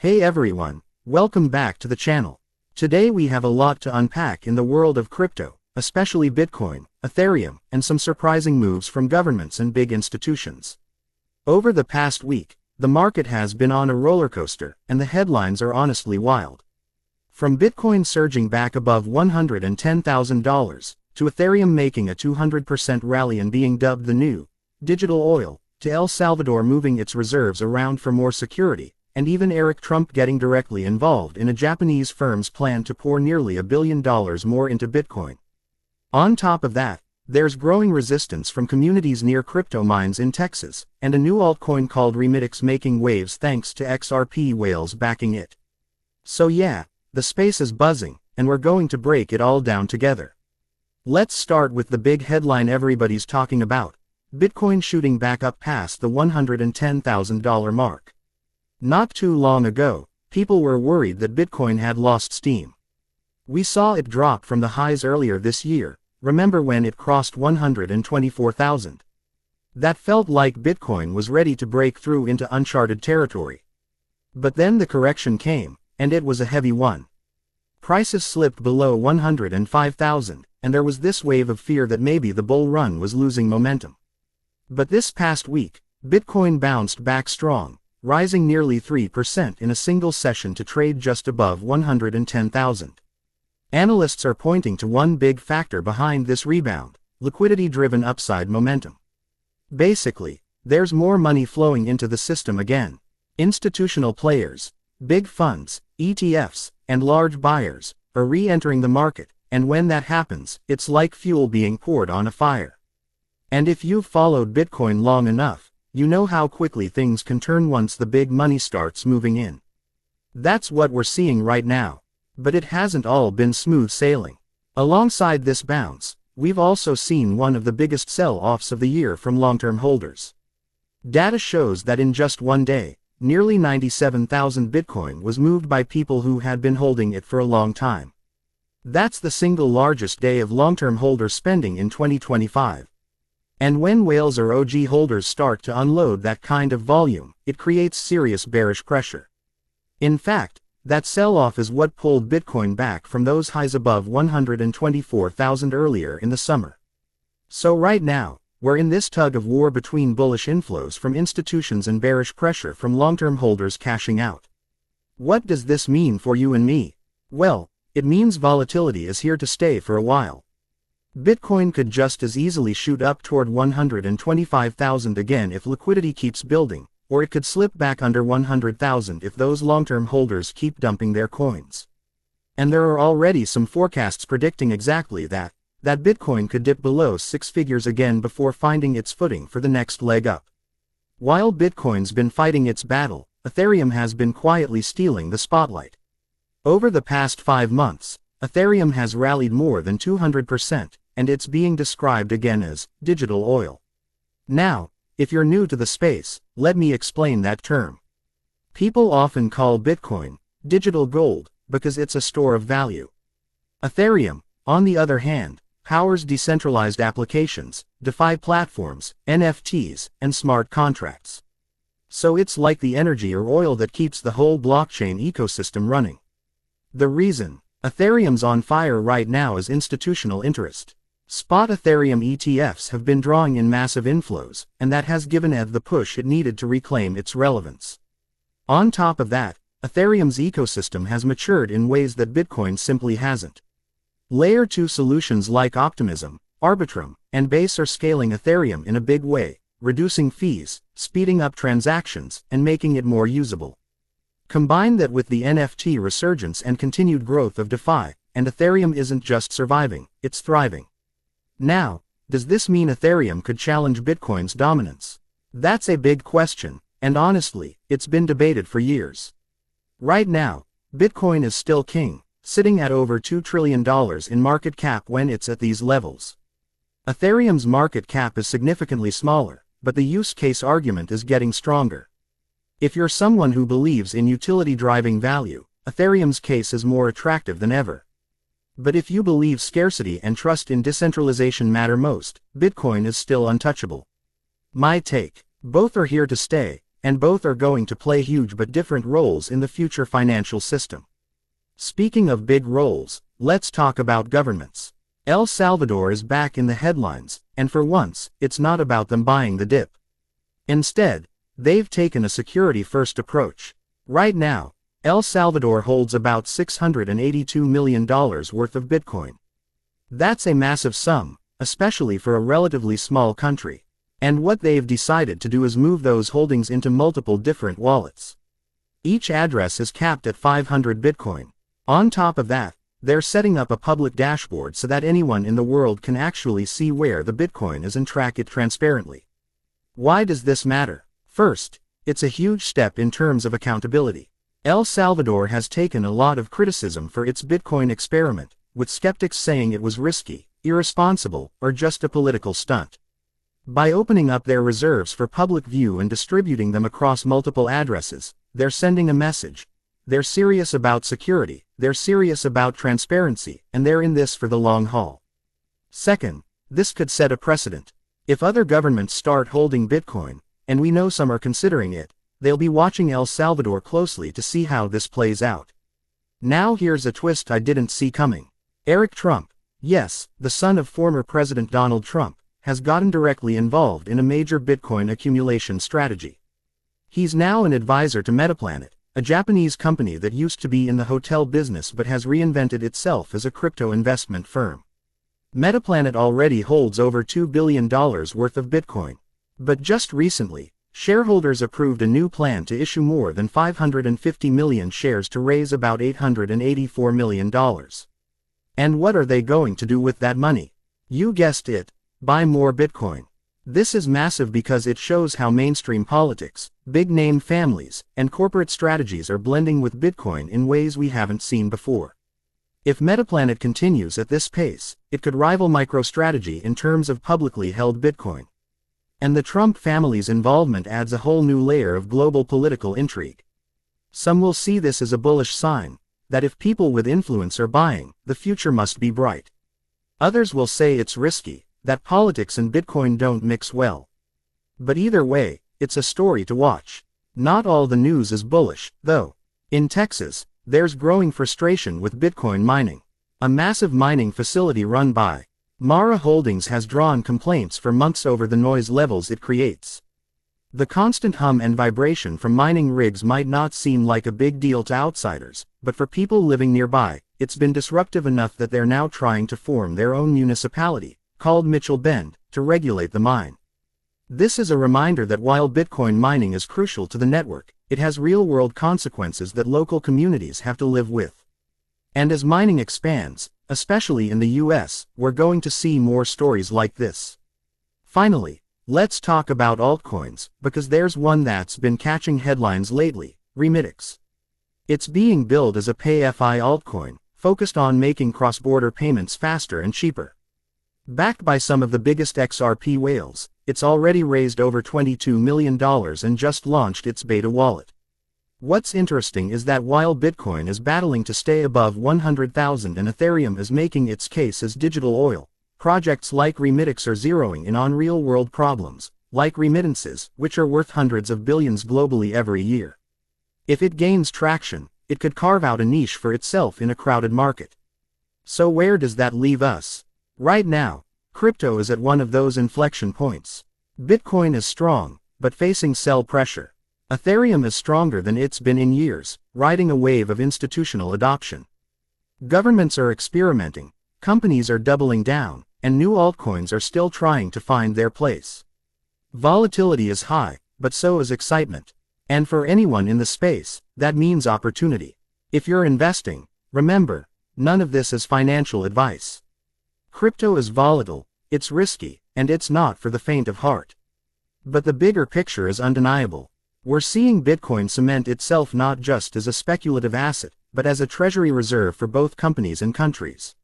Hey everyone, welcome back to the channel. Today we have a lot to unpack in the world of crypto, especially Bitcoin, Ethereum, and some surprising moves from governments and big institutions. Over the past week, the market has been on a roller coaster, and the headlines are honestly wild. From Bitcoin surging back above $110,000, to Ethereum making a 200% rally and being dubbed the new digital oil, to El Salvador moving its reserves around for more security, and even Eric Trump getting directly involved in a Japanese firm's plan to pour nearly $1 billion more into Bitcoin. On top of that, there's growing resistance from communities near crypto mines in Texas, and a new altcoin called Remix making waves thanks to XRP whales backing it. So yeah, the space is buzzing, and we're going to break it all down together. Let's start with the big headline everybody's talking about: Bitcoin shooting back up past the $110,000 mark. Not too long ago, people were worried that Bitcoin had lost steam. We saw it drop from the highs earlier this year. Remember when it crossed 124,000? That felt like Bitcoin was ready to break through into uncharted territory. But then the correction came, and it was a heavy one. Prices slipped below 105,000, and there was this wave of fear that maybe the bull run was losing momentum. But this past week, Bitcoin bounced back strong, rising nearly 3% in a single session to trade just above 110,000. Analysts are pointing to one big factor behind this rebound: liquidity-driven upside momentum. Basically, there's more money flowing into the system again. Institutional players, big funds, ETFs, and large buyers are re-entering the market, and when that happens, it's like fuel being poured on a fire. And if you've followed Bitcoin long enough, you know how quickly things can turn once the big money starts moving in. That's what we're seeing right now. But it hasn't all been smooth sailing. Alongside this bounce, we've also seen one of the biggest sell-offs of the year from long-term holders. Data shows that in just one day, nearly 97,000 Bitcoin was moved by people who had been holding it for a long time. That's the single largest day of long-term holder spending in 2025. And when whales or OG holders start to unload that kind of volume, it creates serious bearish pressure. In fact, that sell-off is what pulled Bitcoin back from those highs above 124,000 earlier in the summer. So right now, we're in this tug of war between bullish inflows from institutions and bearish pressure from long-term holders cashing out. What does this mean for you and me? Well, it means volatility is here to stay for a while. Bitcoin could just as easily shoot up toward 125,000 again if liquidity keeps building, or it could slip back under 100,000 if those long-term holders keep dumping their coins. And there are already some forecasts predicting exactly that Bitcoin could dip below six figures again before finding its footing for the next leg up. While Bitcoin's been fighting its battle, Ethereum has been quietly stealing the spotlight. Over the past 5 months, Ethereum has rallied more than 200%, and it's being described again as digital oil. Now, if you're new to the space, let me explain that term. People often call Bitcoin digital gold because it's a store of value. Ethereum, on the other hand, powers decentralized applications, DeFi platforms, NFTs, and smart contracts. So it's like the energy or oil that keeps the whole blockchain ecosystem running. The reason Ethereum's on fire right now is institutional interest. Spot Ethereum ETFs have been drawing in massive inflows, and that has given ETH the push it needed to reclaim its relevance. On top of that, Ethereum's ecosystem has matured in ways that Bitcoin simply hasn't. Layer 2 solutions like Optimism, Arbitrum, and Base are scaling Ethereum in a big way, reducing fees, speeding up transactions, and making it more usable. Combine that with the NFT resurgence and continued growth of DeFi, and Ethereum isn't just surviving, it's thriving. Now, does this mean Ethereum could challenge Bitcoin's dominance? That's a big question, and honestly, it's been debated for years. Right now, Bitcoin is still king, sitting at over $2 trillion in market cap when it's at these levels. Ethereum's market cap is significantly smaller, but the use case argument is getting stronger. If you're someone who believes in utility driving value, Ethereum's case is more attractive than ever. But if you believe scarcity and trust in decentralization matter most, Bitcoin is still untouchable. My take: both are here to stay, and both are going to play huge but different roles in the future financial system. Speaking of big roles, let's talk about governments. El Salvador is back in the headlines, and for once, it's not about them buying the dip. Instead, they've taken a security-first approach. Right now, El Salvador holds about $682 million worth of Bitcoin. That's a massive sum, especially for a relatively small country. And what they've decided to do is move those holdings into multiple different wallets. Each address is capped at 500 Bitcoin. On top of that, they're setting up a public dashboard so that anyone in the world can actually see where the Bitcoin is and track it transparently. Why does this matter? First, it's a huge step in terms of accountability. El Salvador has taken a lot of criticism for its Bitcoin experiment, with skeptics saying it was risky, irresponsible, or just a political stunt. By opening up their reserves for public view and distributing them across multiple addresses, they're sending a message. They're serious about security, they're serious about transparency, and they're in this for the long haul. Second, this could set a precedent. If other governments start holding Bitcoin, and we know some are considering it, they'll be watching El Salvador closely to see how this plays out. Now here's a twist I didn't see coming. Eric Trump, yes, the son of former President Donald Trump, has gotten directly involved in a major Bitcoin accumulation strategy. He's now an advisor to Metaplanet, a Japanese company that used to be in the hotel business but has reinvented itself as a crypto investment firm. Metaplanet already holds over $2 billion worth of Bitcoin. But just recently, shareholders approved a new plan to issue more than 550 million shares to raise about $884 million. And what are they going to do with that money? You guessed it, buy more Bitcoin. This is massive because it shows how mainstream politics, big-name families, and corporate strategies are blending with Bitcoin in ways we haven't seen before. If Metaplanet continues at this pace, it could rival MicroStrategy in terms of publicly held Bitcoin. And the Trump family's involvement adds a whole new layer of global political intrigue. Some will see this as a bullish sign, that if people with influence are buying, the future must be bright. Others will say it's risky, that politics and Bitcoin don't mix well. But either way, it's a story to watch. Not all the news is bullish, though. In Texas, there's growing frustration with Bitcoin mining. A massive mining facility run by Mara Holdings has drawn complaints for months over the noise levels it creates. The constant hum and vibration from mining rigs might not seem like a big deal to outsiders, but for people living nearby, it's been disruptive enough that they're now trying to form their own municipality, called Mitchell Bend, to regulate the mine. This is a reminder that while Bitcoin mining is crucial to the network, it has real-world consequences that local communities have to live with. And as mining expands, especially in the US, we're going to see more stories like this. Finally, let's talk about altcoins, because there's one that's been catching headlines lately, Remitix. It's being billed as a pay-fi altcoin, focused on making cross-border payments faster and cheaper. Backed by some of the biggest XRP whales, it's already raised over $22 million and just launched its beta wallet. What's interesting is that while Bitcoin is battling to stay above 100,000 and Ethereum is making its case as digital oil, projects like Remitix are zeroing in on real-world problems, like remittances, which are worth hundreds of billions globally every year. If it gains traction, it could carve out a niche for itself in a crowded market. So where does that leave us? Right now, crypto is at one of those inflection points. Bitcoin is strong, but facing sell pressure. Ethereum is stronger than it's been in years, riding a wave of institutional adoption. Governments are experimenting, companies are doubling down, and new altcoins are still trying to find their place. Volatility is high, but so is excitement. And for anyone in the space, that means opportunity. If you're investing, remember, none of this is financial advice. Crypto is volatile, it's risky, and it's not for the faint of heart. But the bigger picture is undeniable. We're seeing Bitcoin cement itself not just as a speculative asset, but as a treasury reserve for both companies and countries.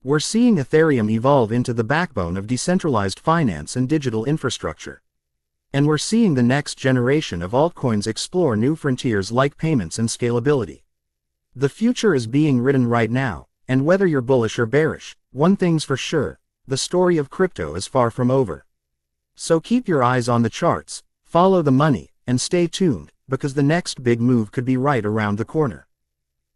We're seeing Ethereum evolve into the backbone of decentralized finance and digital infrastructure. And we're seeing the next generation of altcoins explore new frontiers like payments and scalability. The future is being written right now, and whether you're bullish or bearish, one thing's for sure, the story of crypto is far from over. So keep your eyes on the charts, follow the money, and stay tuned, because the next big move could be right around the corner.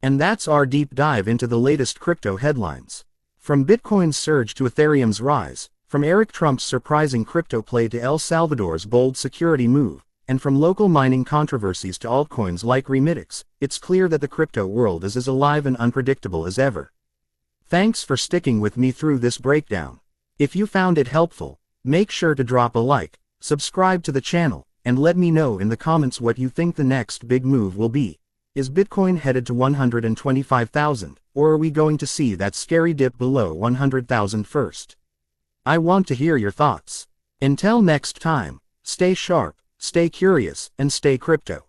And that's our deep dive into the latest crypto headlines. From Bitcoin's surge to Ethereum's rise, from Eric Trump's surprising crypto play to El Salvador's bold security move, and from local mining controversies to altcoins like Remitix, it's clear that the crypto world is as alive and unpredictable as ever. Thanks for sticking with me through this breakdown. If you found it helpful, make sure to drop a like, subscribe to the channel, and let me know in the comments what you think the next big move will be. Is Bitcoin headed to 125,000, or are we going to see that scary dip below 100,000 first? I want to hear your thoughts. Until next time, stay sharp, stay curious, and stay crypto.